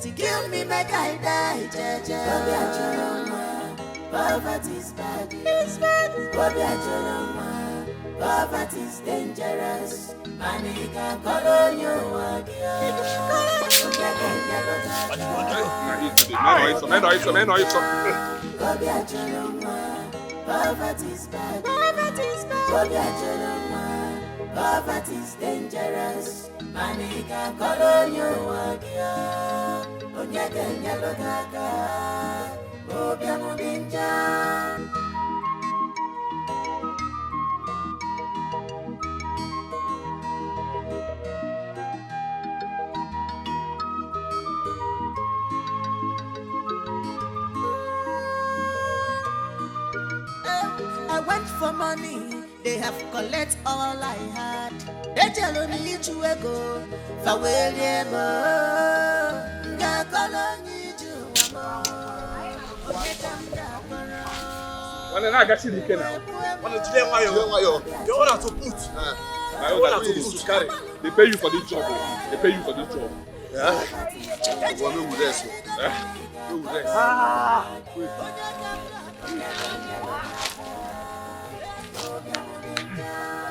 poverty, kill me, make I die, jaja. Poverty's bad, it's bad. Poverty's dangerous. Money can color you again. Poverty's bad. Poverty's dangerous. Money can color you again. Onyekenya lokaka. Obiamu binja. I went for money, they have collect all I had. They tell me to go, for William. When I get you the now, when you today why you order to put, I order to carry. They pay you for this job. They pay you for this job. Yeah. Well, no rest. No rest.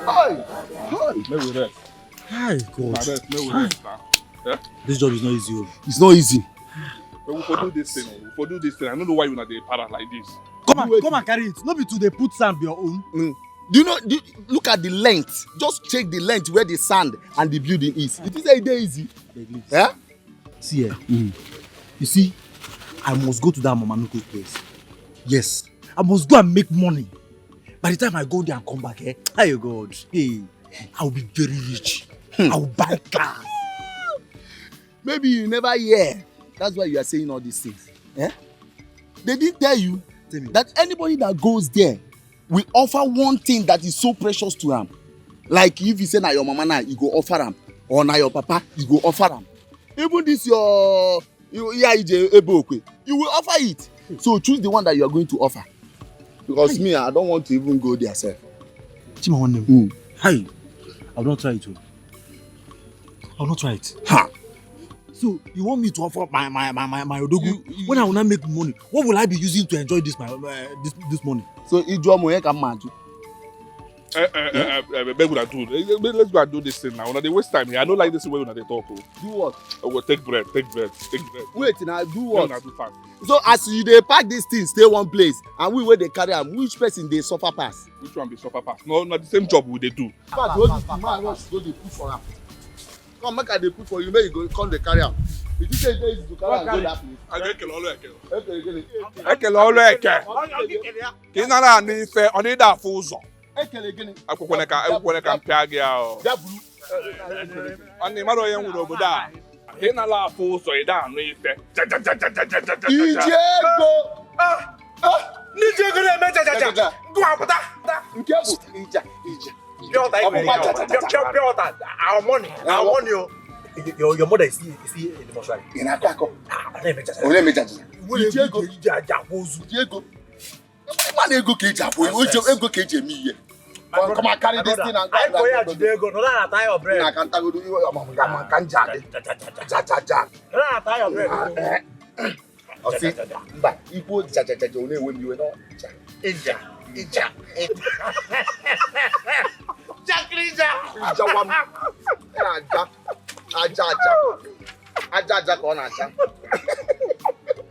Hi. No rest. Hi, God. No rest. Yeah. This job is not easy. It's not easy. But we for do this thing. I don't know why you not dey para like this. Come and carry it. No be to dey put sand your own. Do you know? Look at the length. Just check the length where the sand and the building is. It is a day easy. Yeah. See here. You see, I must go to that Mama Nuku's place. Yes, I must go and make money. By the time I go there and come back, hey God, hey, I will be very rich. I will buy cars. Maybe you never hear. That's why you are saying all these things. Eh? They didn't tell you that anybody that goes there will offer one thing that is so precious to him. Like if you say na your mama now, you go offer him, or na your papa, you go offer him. Even this you will offer it. So choose the one that you are going to offer. Because me, I don't want to even go there, sir. Hi, I'll not try it. I'll not try it. Ha! So you want me to offer my odogu when I will not make money? What will I be using to enjoy this this money? So you draw money come mad. Let's go and do this thing now. They waste time here. I don't like this way when they talk. Do what? Well, take bread. Wait, now do what? Do fast. So as you dey pack this thing, stay one place, and we where they carry am, which person they suffer pass? Which one be suffer pass? No, not the same job we they do. But go dey put for am. Come make I dey put for you, make you go come dey carry am. If you say it is to carry am go that place. I get Ekele eke. Kinara ni ife oni da fuzo. Ekele gini. Akwụkwọ ka mpịa gị ahụ. Jaburu. Ọnị mmadụ onye nwere obodo a. Ị nala afụ ụzọ ị da anụ ife. Ijego. N'iji ego na-eme jajaja. Gụwapụta. Nke bụ ija. Pure water. Our money. Your mother is still in the mortuary. In Atiko. Onye me jajaja. Ijego. Ijego. Man ego ka eji abụ ego ka eji eme ihe. Come and carry this thing and go. I go here today go. No na tie your bread. Na kan tagodo ọmọ kan jade. Ja. No na tie your bread. Osi mba ipo jajaja o na-ewe m iwe no. Ija. Jakrija. Ijawam. Aja ka ọ na-acha.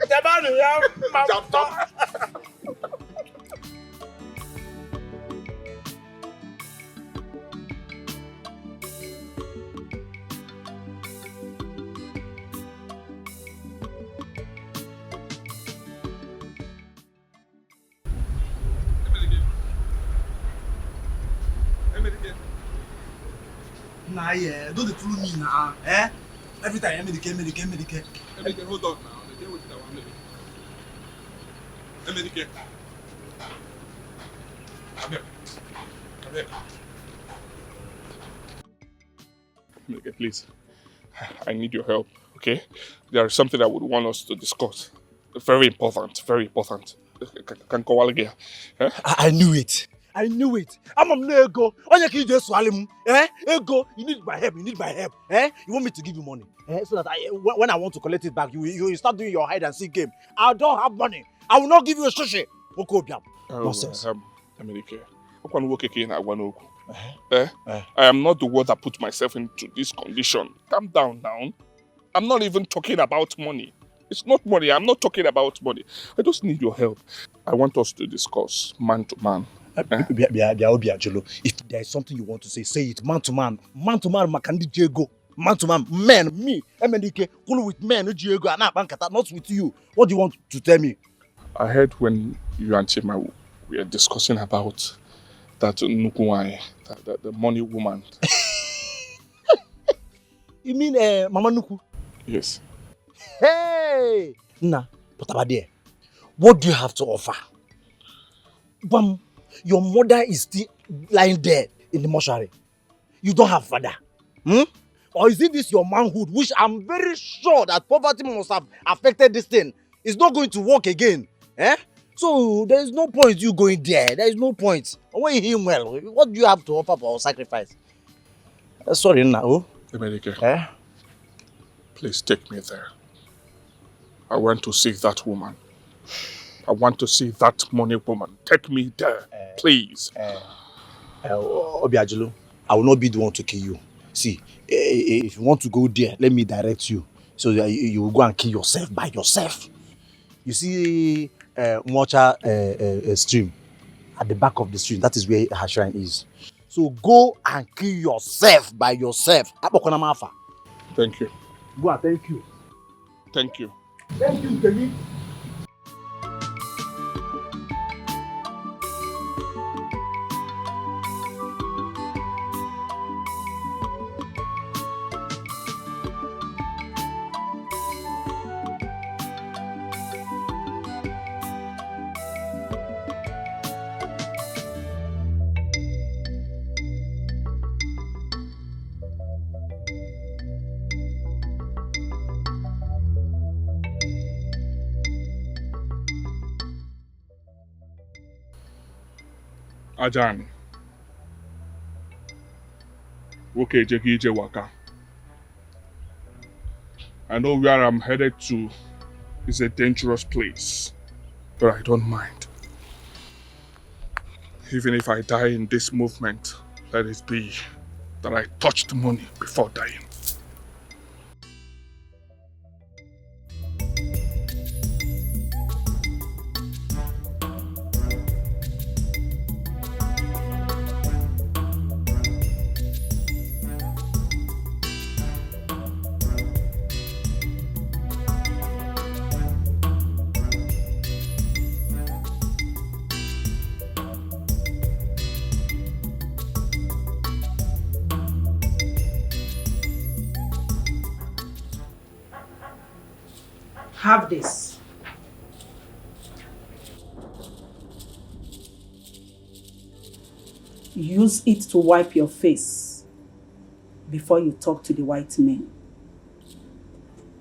Jabanu ya Jabtop. Nah, yeah, don't fool me now, eh? Every time, medicate. Hold on now. They with that one. Medicate. Medicate, please. I need your help, okay? There is something I would want us to discuss. Very important. Can go again. I knew it. I knew it. I'm no ego. Only can you just swallow me? Ego, you need my help. You need my help. You want me to give you money? So that when I want to collect it back, you start doing your hide and seek game. I don't have money. I will not give you a sushi. Nonsense. America. I am not the one that put myself into this condition. Calm down now. I'm not even talking about money. It's not money. I'm not talking about money. I just need your help. I want us to discuss man to man. If there is something you want to say it. Man to man. Man to man, Makandi Diego. Man to man. Men, me, MNDK, cool with men, Diego, and not with you. What do you want to tell me? I heard when you and Chima were discussing about that Nukuwai, the money woman. You mean Mama Nuku? Yes. Hey! Nah, but about there, what do you have to offer? Bam, your mother is still lying there in the mortuary. You don't have father. Or is it this your manhood, which I'm very sure that poverty must have affected this thing? It's not going to work again. So there is no point you going there. There is no point. When you hear well, what do you have to offer for sacrifice? Sorry, now. America. Please take me there. I want to see that woman. I want to see that money woman. Take me there, please. Obiajulu, I will not be the one to kill you. See, if you want to go there, let me direct you. So that you will go and kill yourself by yourself. You see Mocha stream at the back of the stream. That is where her shrine is. So go and kill yourself by yourself. Thank you. Go and thank you. Thank you. Thank you, Kenny. Ajan. Okay, Jeki Waka. I know where I'm headed to is a dangerous place, but I don't mind. Even if I die in this movement, let it be that I touched money before dying. Have this. Use it to wipe your face before you talk to the white men.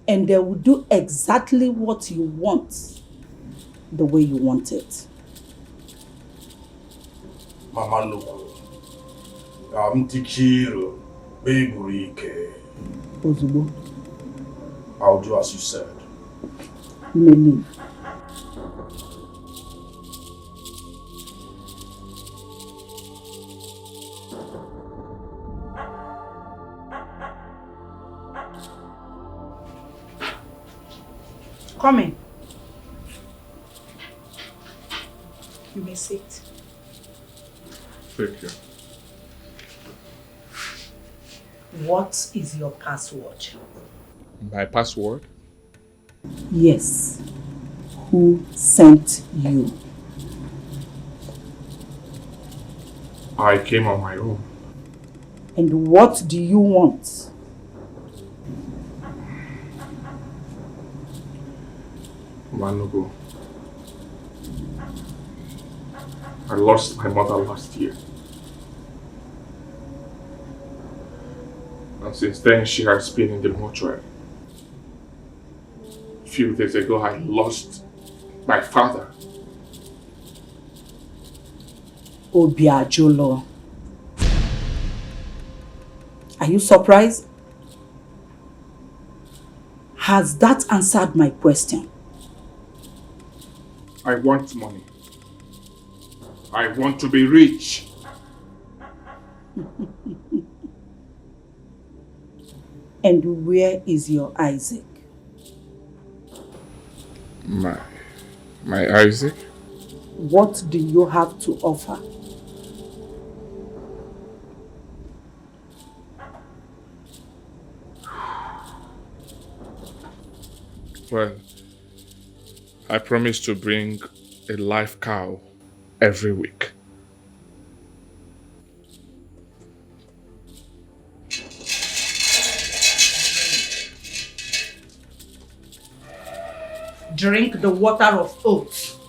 And they will do exactly what you want, the way you want it. Mama Nuku, I'm Tikiro, baby. Ozubo, I'll do as you said. You may leave. Come in. You may sit. Thank you. What is your password? My password? Yes. Who sent you? I came on my own. And what do you want? Manugo. I lost my mother last year. And since then she has been in the mortuary. A few days ago I lost my father. Obiajolo. Are you surprised? Has that answered my question? I want money. I want to be rich. And where is your Isaac? My Isaac? What do you have to offer? Well, I promise to bring a live cow every week. Drink the water of oath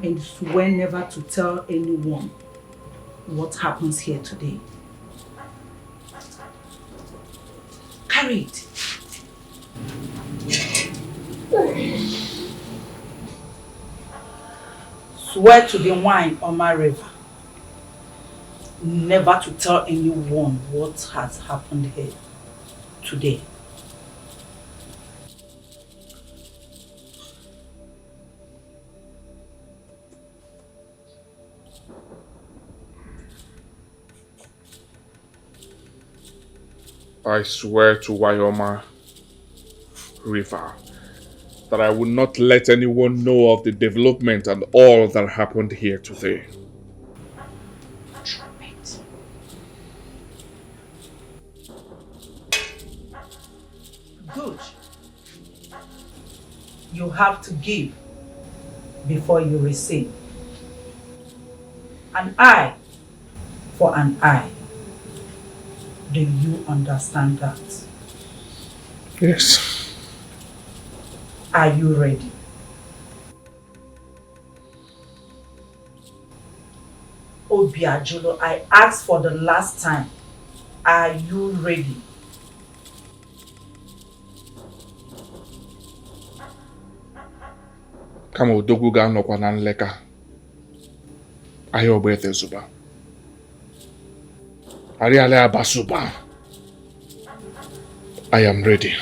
and swear never to tell anyone what happens here today. Carry it. Swear to the wine on my river never to tell anyone what has happened here today. I swear to Wyoma River that I will not let anyone know of the development and all that happened here today. Trumpet. Good. You have to give before you receive. An eye for an eye. Do you understand that? Yes. Are you ready? Obiajolo, I asked for the last time. Are you ready? Kama odogwu ga-anọkwa na nleka. Ahịa Ogbete Zuba. Ariale Abasuba. I am ready.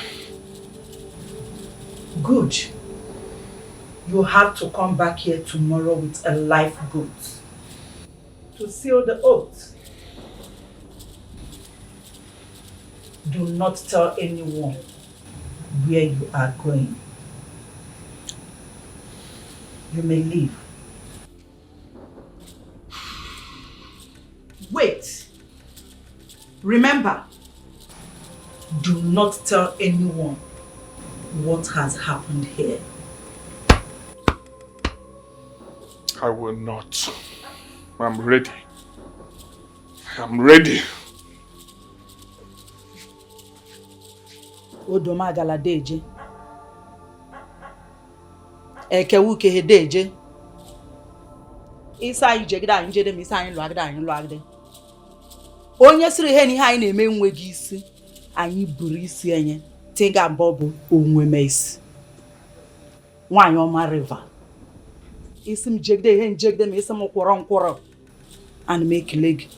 Good. You have to come back here tomorrow with a live goat to seal the oath. Do not tell anyone where you are going. You may leave. Wait. Remember, do not tell anyone what has happened here. I will not. I'm ready. I'm ready. Odomagala deje. Ekewuke he deje. Isa ijegida njede mi isa yin lo agide. Onye siri he ni ha yin na-eme nweghị isi. Anyị buru isi enye. Tinga mbọ bụ onwe meisi. Nwanyị ọma river. Isi m jegide ihe njegide m isi m kwọrọ. Ana m ekele gị.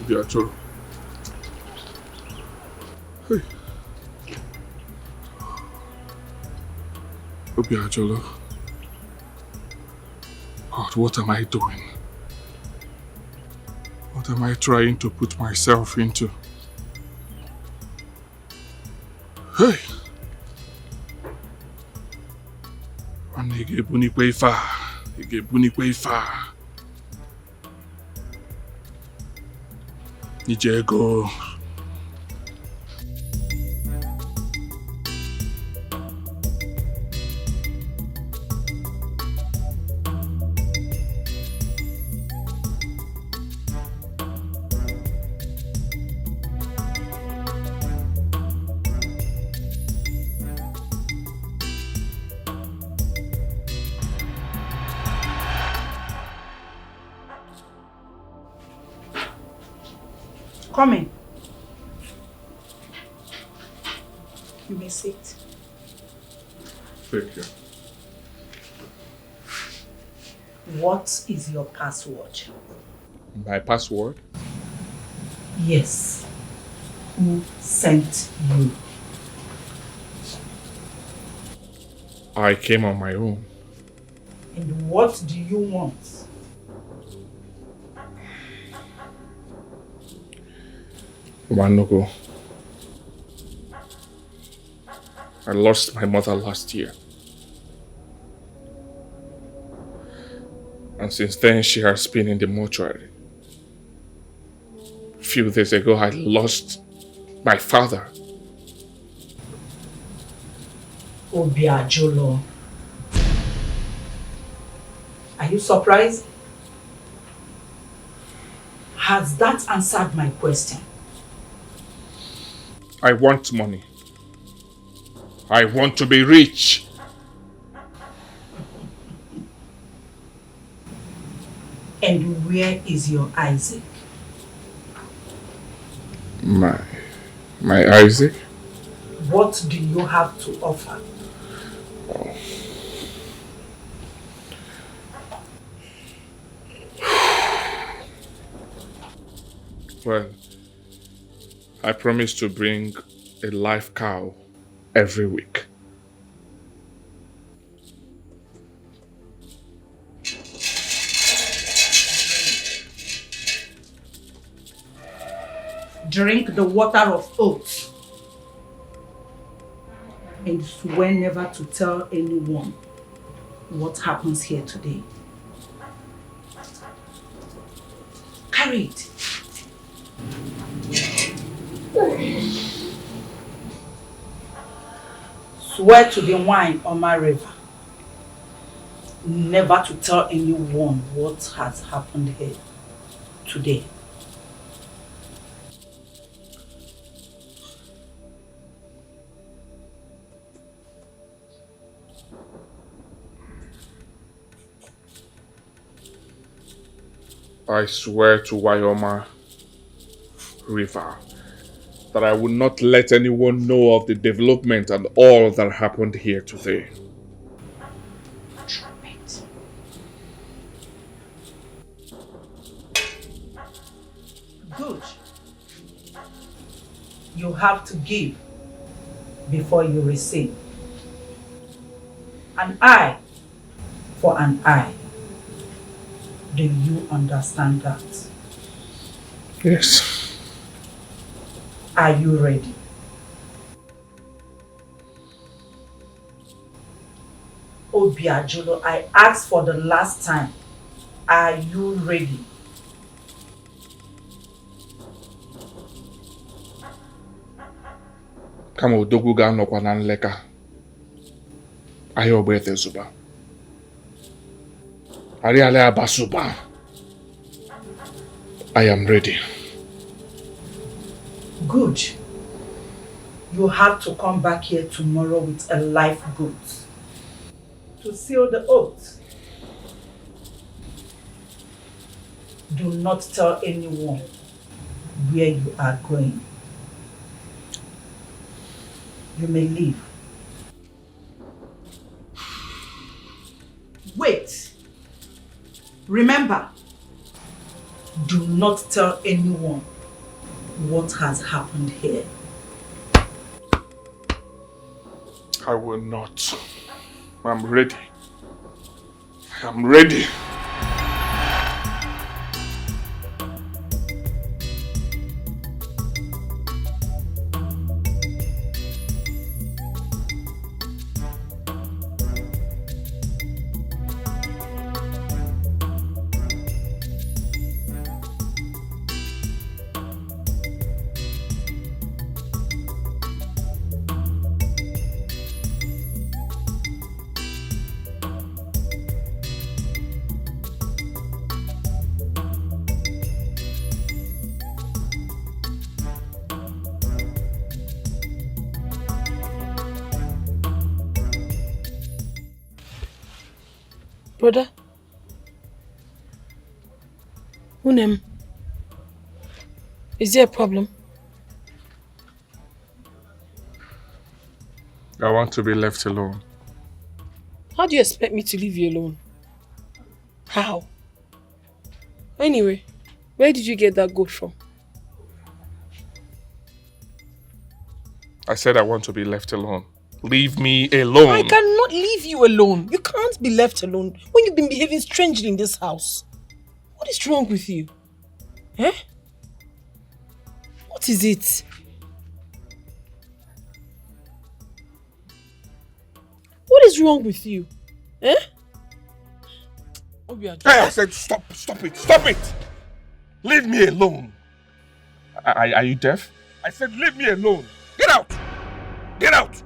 Obiajolo. Hey. Obiajolo. God, what am I doing? What am I trying to put myself into? Hey! bunikwe ifa. Nijego. Come in. You may sit. Thank you. What is your password? My password? Yes. Who sent you? I came on my own. And what do you want? Wanoko. I lost my mother last year. And since then, she has been in the mortuary. A few days ago, I lost my father. Obiajolo. Are you surprised? Has that answered my question? I want money. I want to be rich. And where is your Isaac? My Isaac? What do you have to offer? Well, I promise to bring a live cow every week. Drink the water of oath and swear never to tell anyone what happens here today. Carry it. Swear to the wine on my river never to tell anyone what has happened here today. I swear to Wyoma River that I will not let anyone know of the development and all that happened here today. Drop it. Good. You have to give before you receive. An eye for an eye. Do you understand that? Yes. Are you ready? Obiajolo, I asked for the last time. Are you ready? Kama odogwu ga-anọkwa na nleka. Ahịa Ogbete Zuba. Ariale Abasuba. I am ready. Good. You have to come back here tomorrow with a life goat to seal the oath. Do not tell anyone where you are going. You may leave. Wait. Remember, do not tell anyone what has happened here. I will not. I'm ready. I'm ready. Brother? Unem, is there a problem? I want to be left alone. How do you expect me to leave you alone? How? Anyway, where did you get that goat from? I said I want to be left alone. Leave me alone. I cannot leave you alone. You can't be left alone when you've been behaving strangely in this house. What is wrong with you? Eh? What is it? What is wrong with you? Eh? Hey, I said stop it! Leave me alone. Are you deaf? I said leave me alone. Get out! Get out!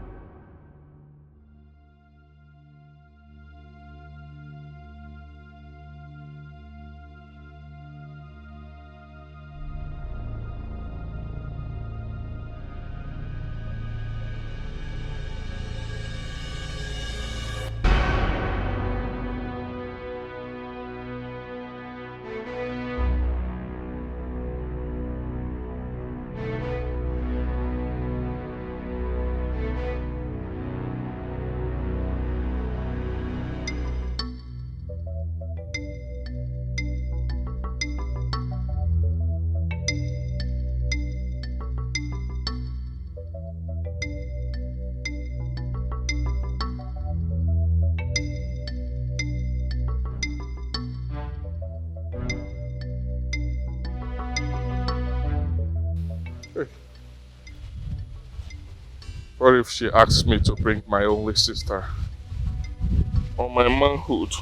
What if she asks me to bring my only sister or my manhood?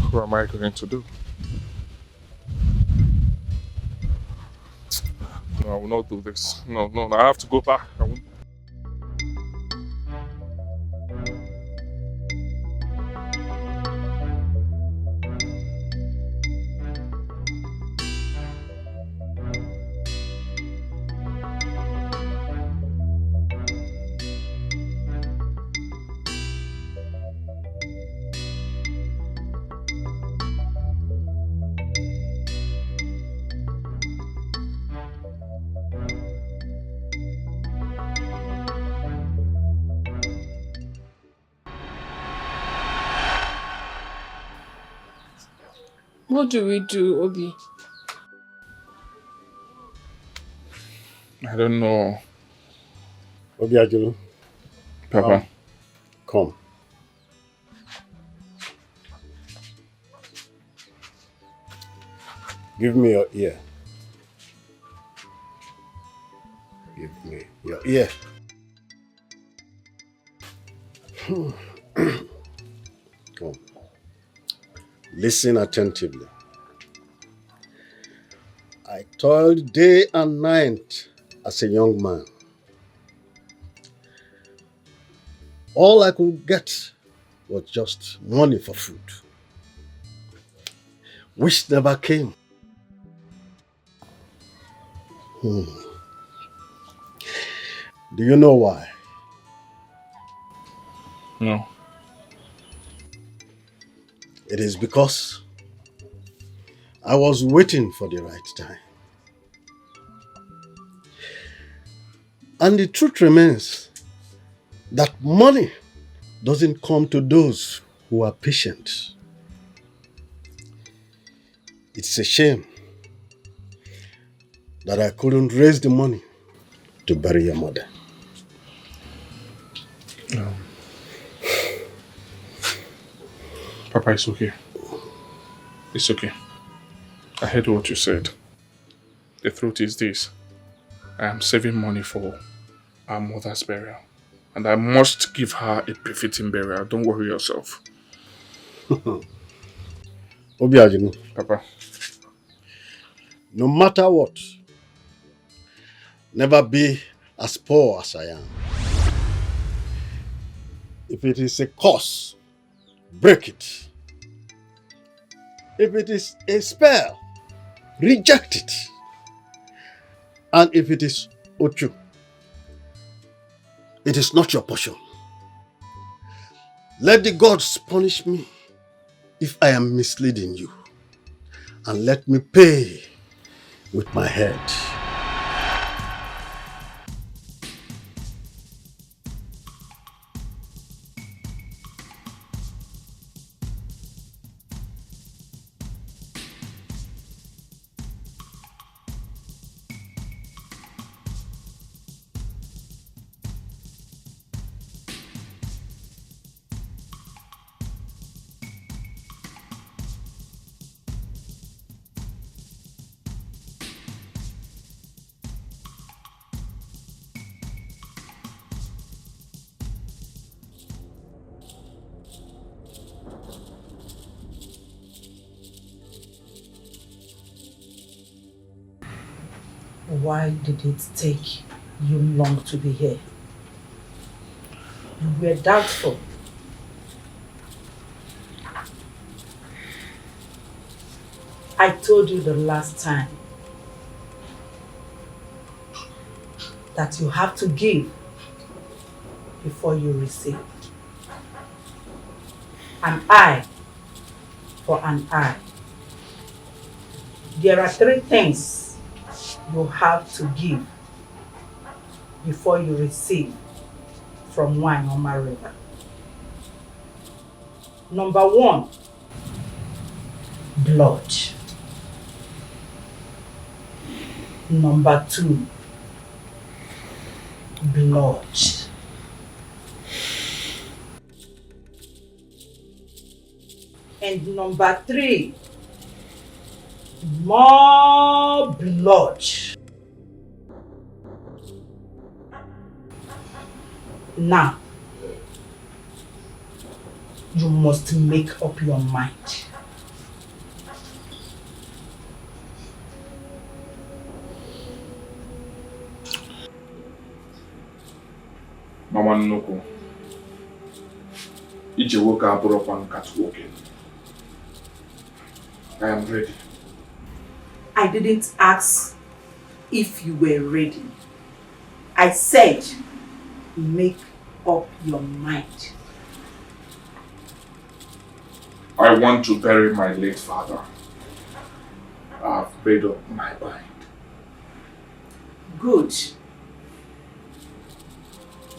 What am I going to do? No, I will not do this. No, I have to go back. I won't. What do we do, Obi? I don't know. Obiajulu, Papa. come. Give me your ear. Give me your ear. Come. Listen attentively. I toiled day and night as a young man. All I could get was just money for food, which never came. Do you know why? No. It is because I was waiting for the right time. And the truth remains that money doesn't come to those who are patient. It's a shame that I couldn't raise the money to bury your mother. No. Papa, it's okay. It's okay. I heard what you said. The truth is this. I am saving money for our mother's burial. And I must give her a befitting burial. Don't worry yourself. Obiajinu, Papa. no matter what, never be as poor as I am. If it is a curse, break it. If it is a spell, reject it. And if it is Ochu, it is not your portion. Let the gods punish me if I am misleading you, and let me pay with my head. Why did it take you long to be here? You were doubtful. I told you the last time that you have to give before you receive. An eye for an eye. There are 3 things you have to give before you receive from Wanyoma River. Number 1, blood. Number 2, blood. And number 3, more blood. Now, you must make up your mind. Mama Nnukwu, ije nwoke abụrụkwa nkatụ nwoke. I am ready. I didn't ask if you were ready. I said, make up your mind. I want to bury my late father. I have made up my mind. Good.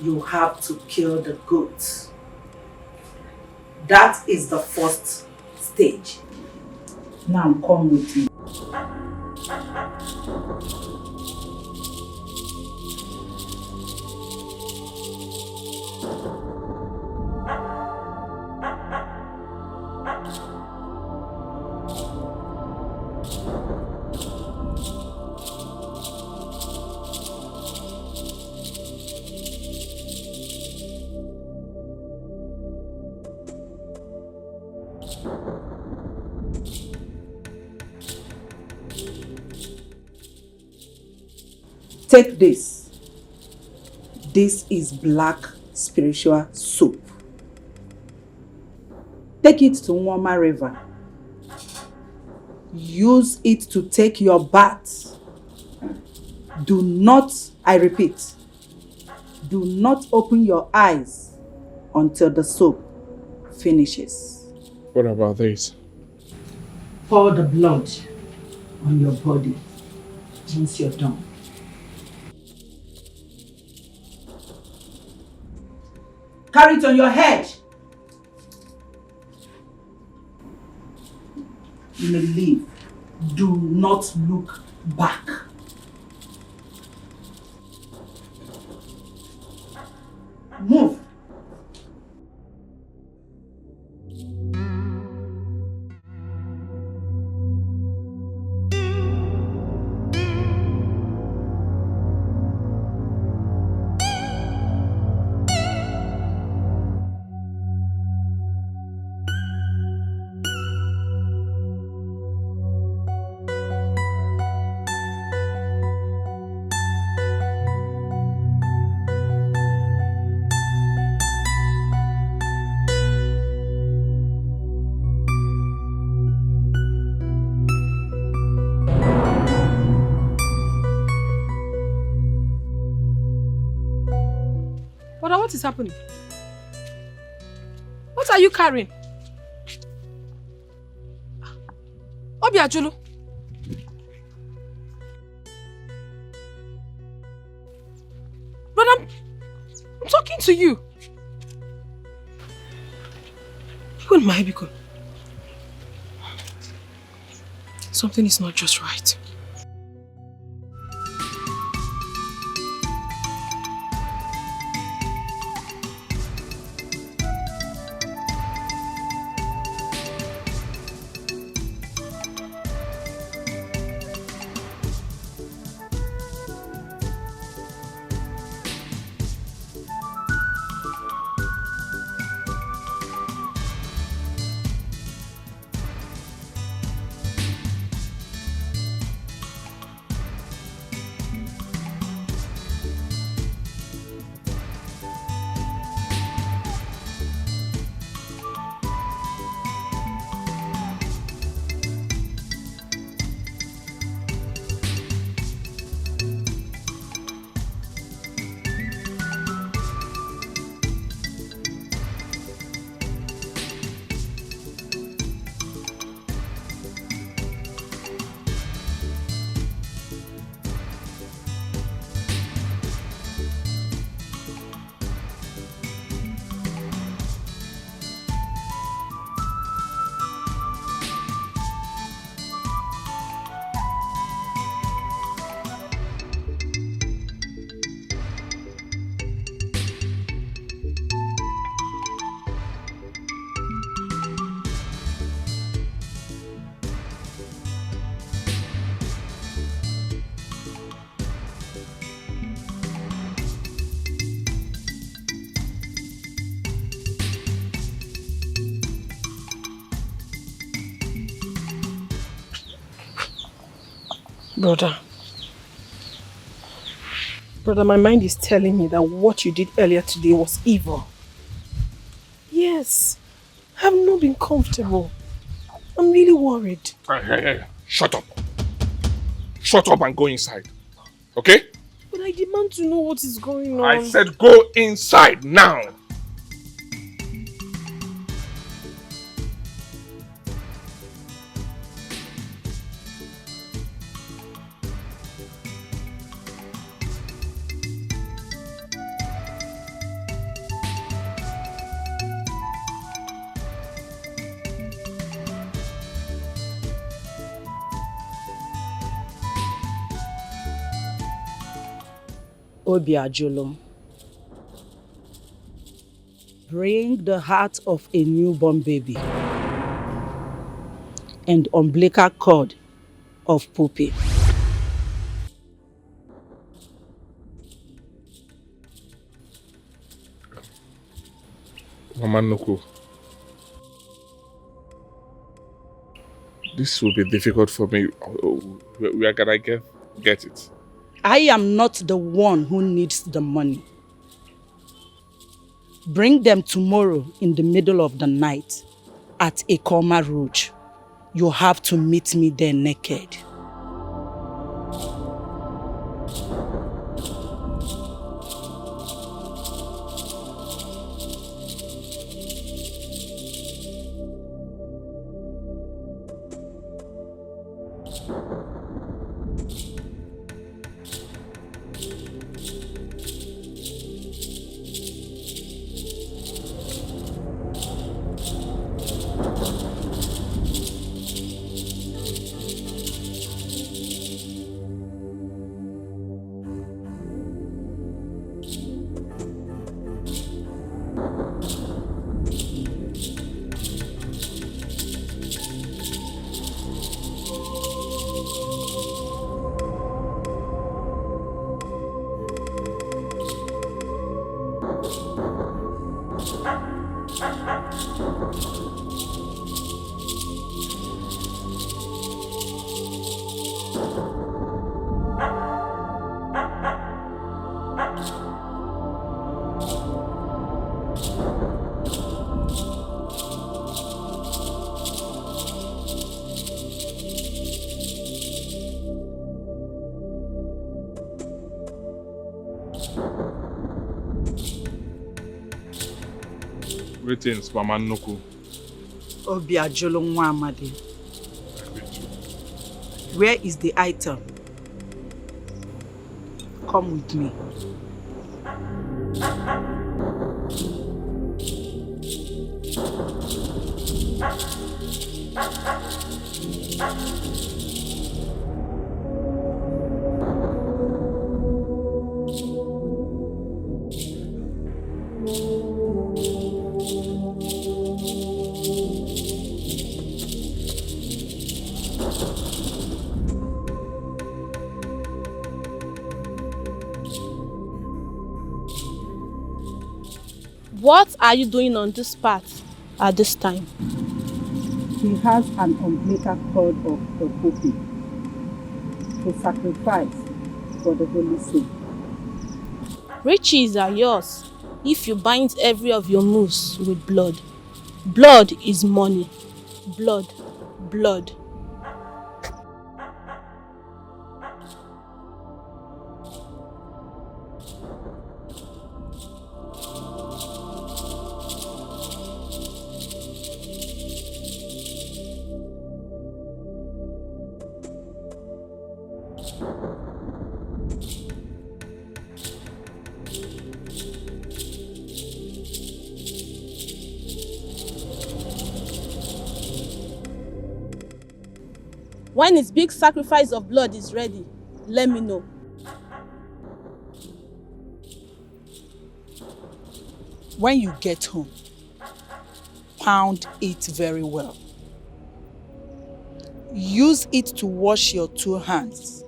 You have to kill the goat. That is the first stage. Now come with me. Take this. This is black spiritual soup. Take it to Nwoma River. Use it to take your bath. Do not, I repeat, do not open your eyes until the soap finishes. What about this? Pour the blood on your body once you're done. Carry it on your head. You may leave. Do not look back. Move. What is happening? What are you carrying? Obi Ajulu. But I'm talking to you. Even my Biko. Something is not just right. Brother, my mind is telling me that what you did earlier today was evil. Yes, I have not been comfortable. I'm really worried. Hey, shut up. Shut up and go inside. Okay? But I demand to know what is going on. I said go inside now. Obi Ajulu, bring the heart of a newborn baby and umbilical cord of Poopy. Mama Nuku, this will be difficult for me. Where can I get it? I am not the one who needs the money. Bring them tomorrow in the middle of the night at Ekoma Road. You have to meet me there naked. Greetings, Mama Nuku. Obi Ajulu nwa amadi. Where is the item? Come with me. What are you doing on this path at this time? He has an umbilical cord of the poppy to sacrifice for the holy soul. Riches are yours if you bind every of your moves with blood. Blood is money. Blood, blood. When his big sacrifice of blood is ready, let me know. When you get home, pound it very well. Use it to wash your 2 hands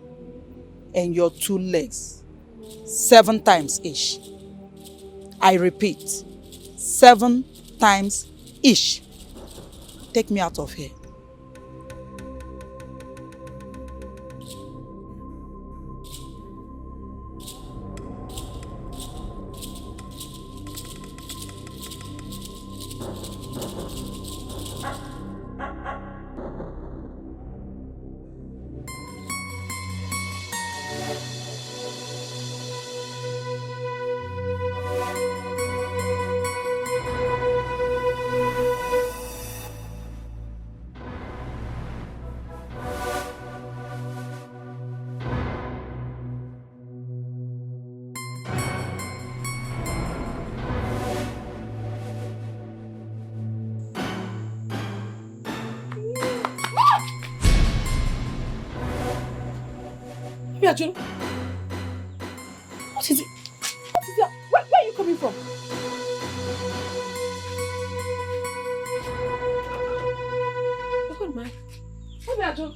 and your 2 legs 7 times each. I repeat, 7 times each. Take me out of here. Ajun, what is it? What is that? Where are you coming from? Look at my. What are you?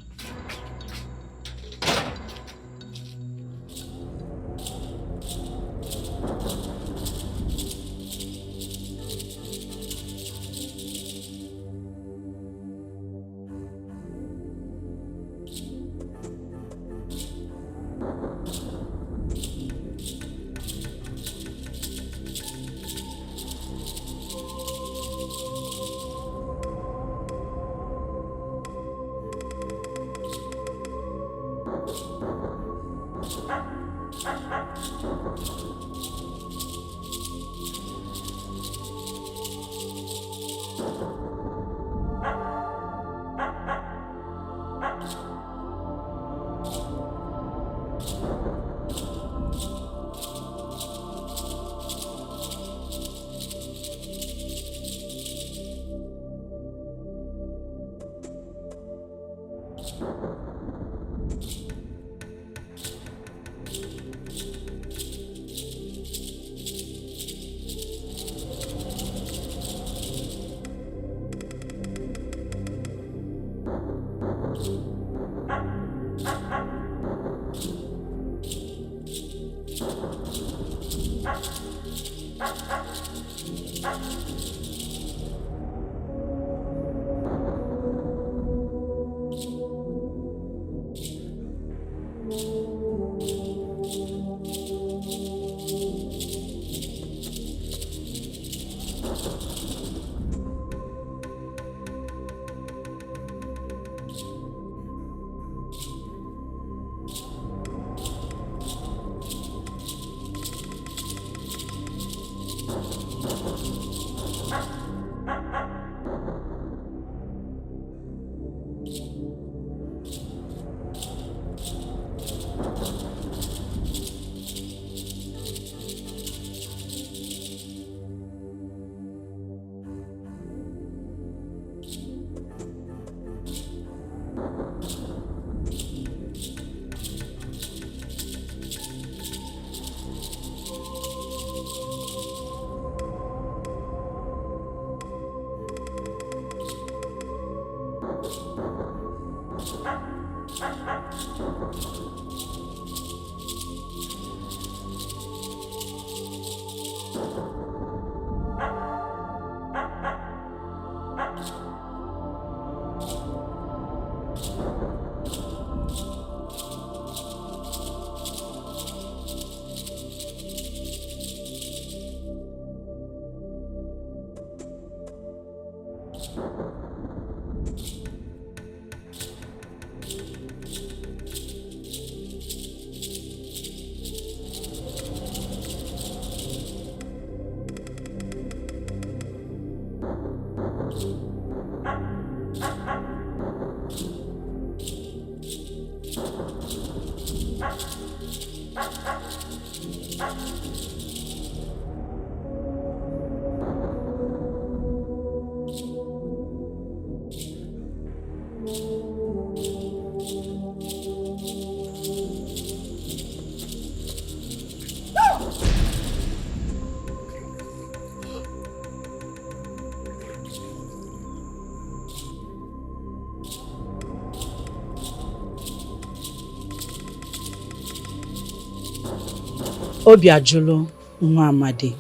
Obiajulu Nwamadi,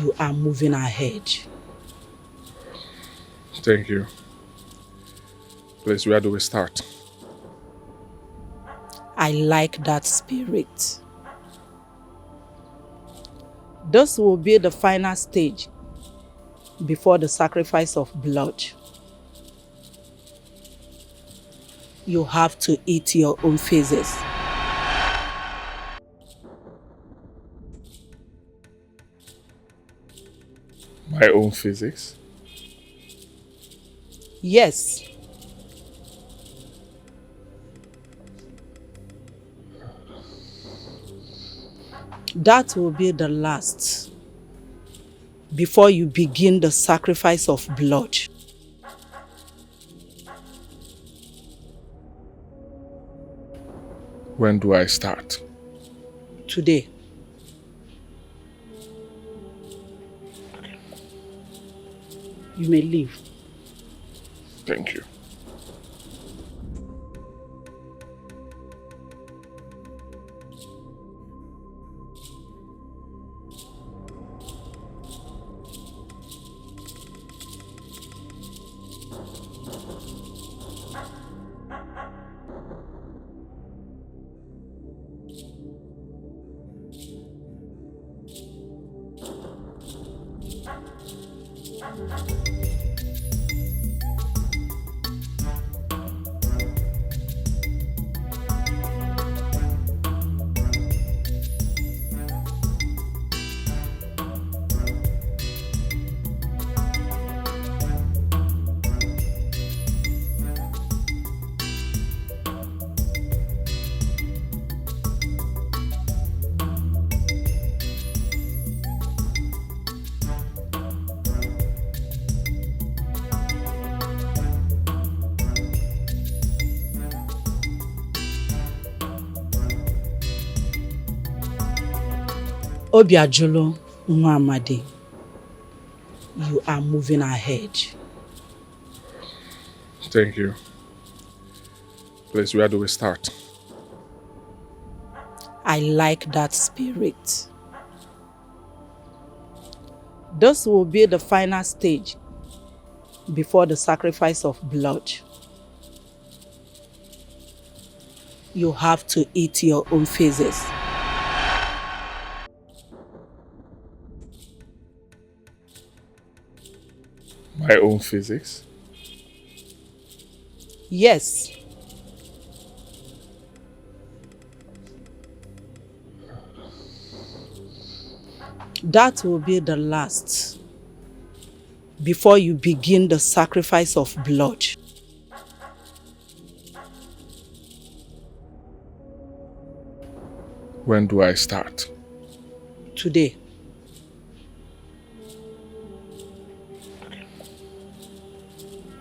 you are moving ahead. Thank you. Please, where do we start? I like that spirit. This will be the final stage before the sacrifice of blood. You have to eat your own faces. My own physics? Yes. That will be the last before you begin the sacrifice of blood. When do I start? Today. You may leave. Thank you. Obiajulu Nwamadi, you are moving ahead. Thank you. Please, where do we start? I like that spirit. This will be the final stage before the sacrifice of blood. You have to eat your own faces. My own physics? Yes. That will be the last before you begin the sacrifice of blood. When do I start? Today.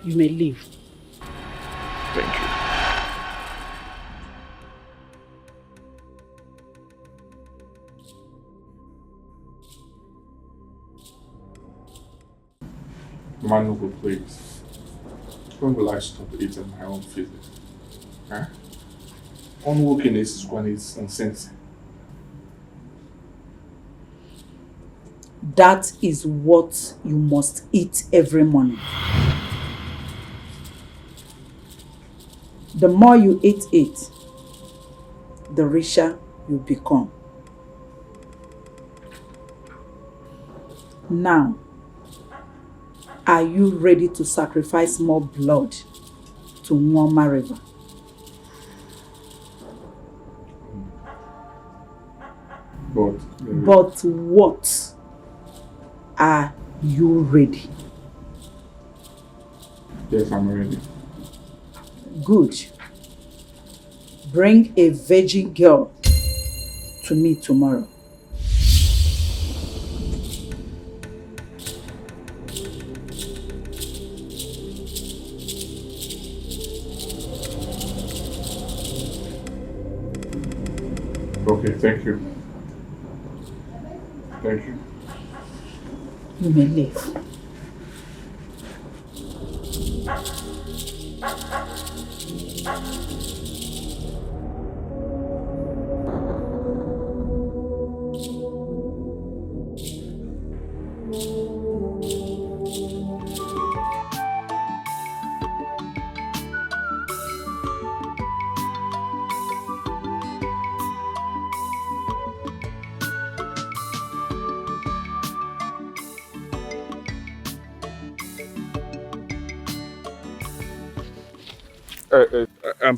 You may leave. Thank you. Manugo, please. When will I stop eating my own feelings? Huh? Unworkiness is when it's insensate. That is what you must eat every morning. The more you eat it, the richer you become. Now, are you ready to sacrifice more blood to Nwoma River? But what? Are you ready? Yes, I'm ready. Good. Bring a virgin girl to me tomorrow. Okay, thank you. Thank you. You may leave.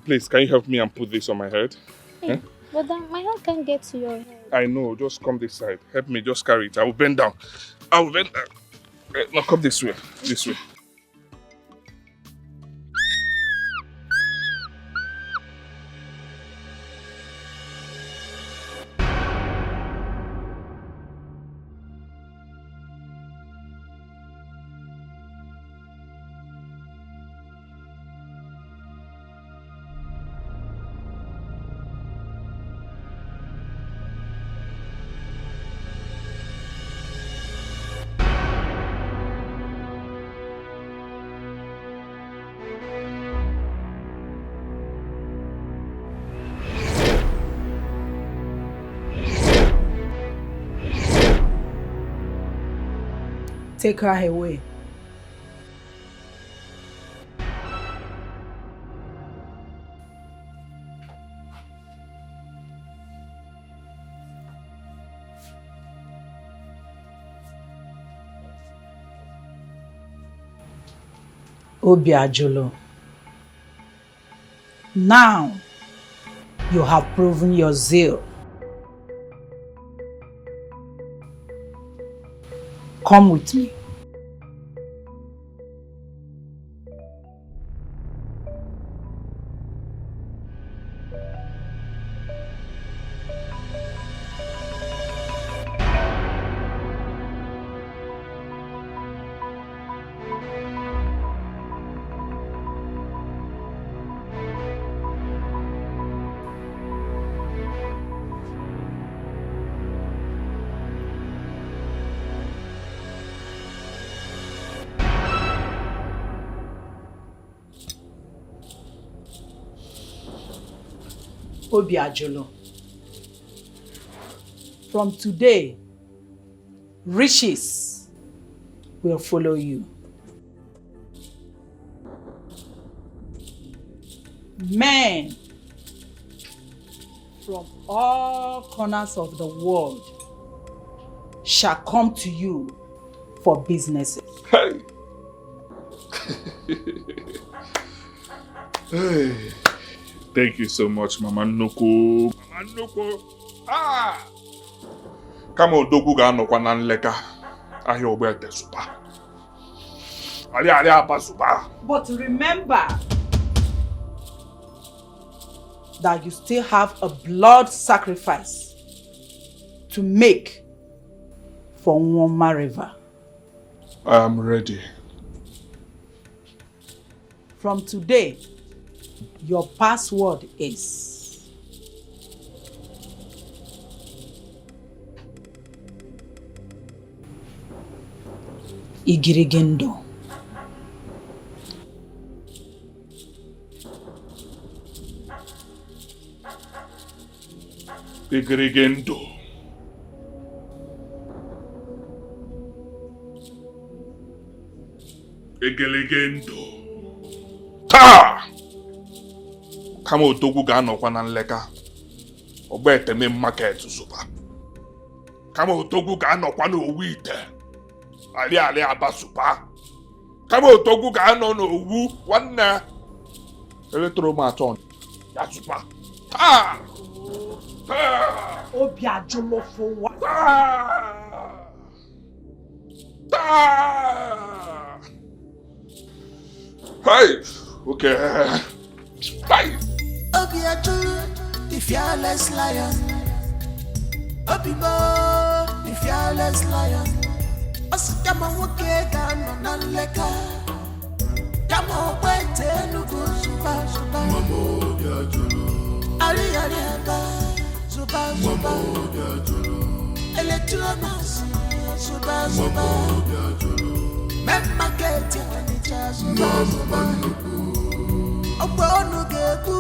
Please, can you help me and put this on my head? Hey, but then my hand can't get to your head. I know, just come this side. Help me, just carry it. I will bend down. I will bend down. No, come this way. This way. Take her away. Obiajulu. Now you have proven your zeal. Come with me. Obiajulu. From today, riches will follow you. Men from all corners of the world shall come to you for businesses. Hey. Hey. Thank you so much, Mama Nnukwu. Mama Nnukwu. Ah! Kama odogwu ga-anọkwa na nleka ahịa Ogbete Supa. Ali Apa Supa. But remember that you still have a blood sacrifice to make for Nwoma River. I am ready. From today, your password is Igirigendo. Igirigendo. Igirigendo. Taa! Kama odogwu ga-anọkwa na nleka. Ogba eteme market zuba. Kama odogwu ga-anọkwa n'owu ite. Ali abasupa. Kama odogwu ga-anọ n'owu nwanne. Electromaton. Ya zupa. Taa! Obi ajolofo wa. Hey, okay. Hey. Obi ajolo, the fearless lion. Obi mo, the fearless lion. Osikama woke gano naleka. Kama wete nugu zuba. Mamo obi ajolo. Ali aba. Zuba. Electromas. Zuba. Memma get ya zuba. Ogbo onu geku.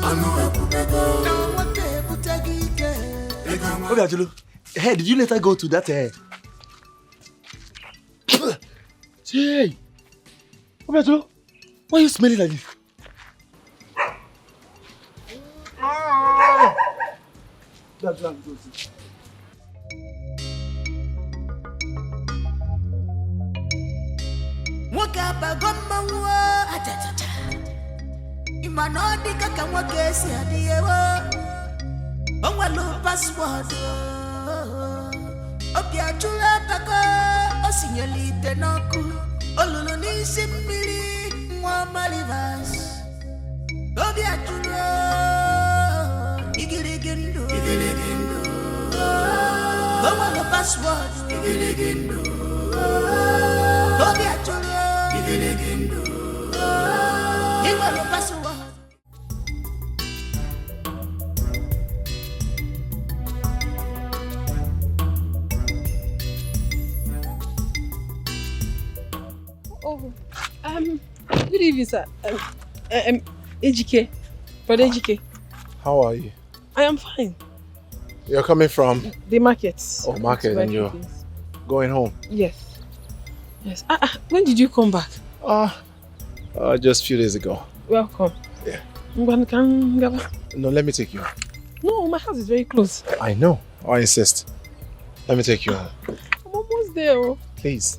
Anu ekubego. Na wate ekutagike. Okay, Ajulu. Hey, did you let her go to that? Hey, okay, Ajulu. Why are you smelling like this? That's what I'm doing. Wakaba gomma wa atata. Imanodi kaka wakesi adiyewo. Onwalo password. Obi ajula bako osinyelite noku. Olulu ni simmiri Nwoma Rivers. Obi ajula igirigendo. Onwalo password. Igirigendo. Obi ajula igirigendo. Onwalo password. Oh, good evening, sir. Ejike, Brother Ejike. How are you? I am fine. You're coming from? The market. Oh, market, and you're going home? Yes. Yes. When did you come back? Just a few days ago. Welcome. Yeah. No, let me take you home. No, my house is very close. I know. I insist. Let me take you home. I'm almost there. Please.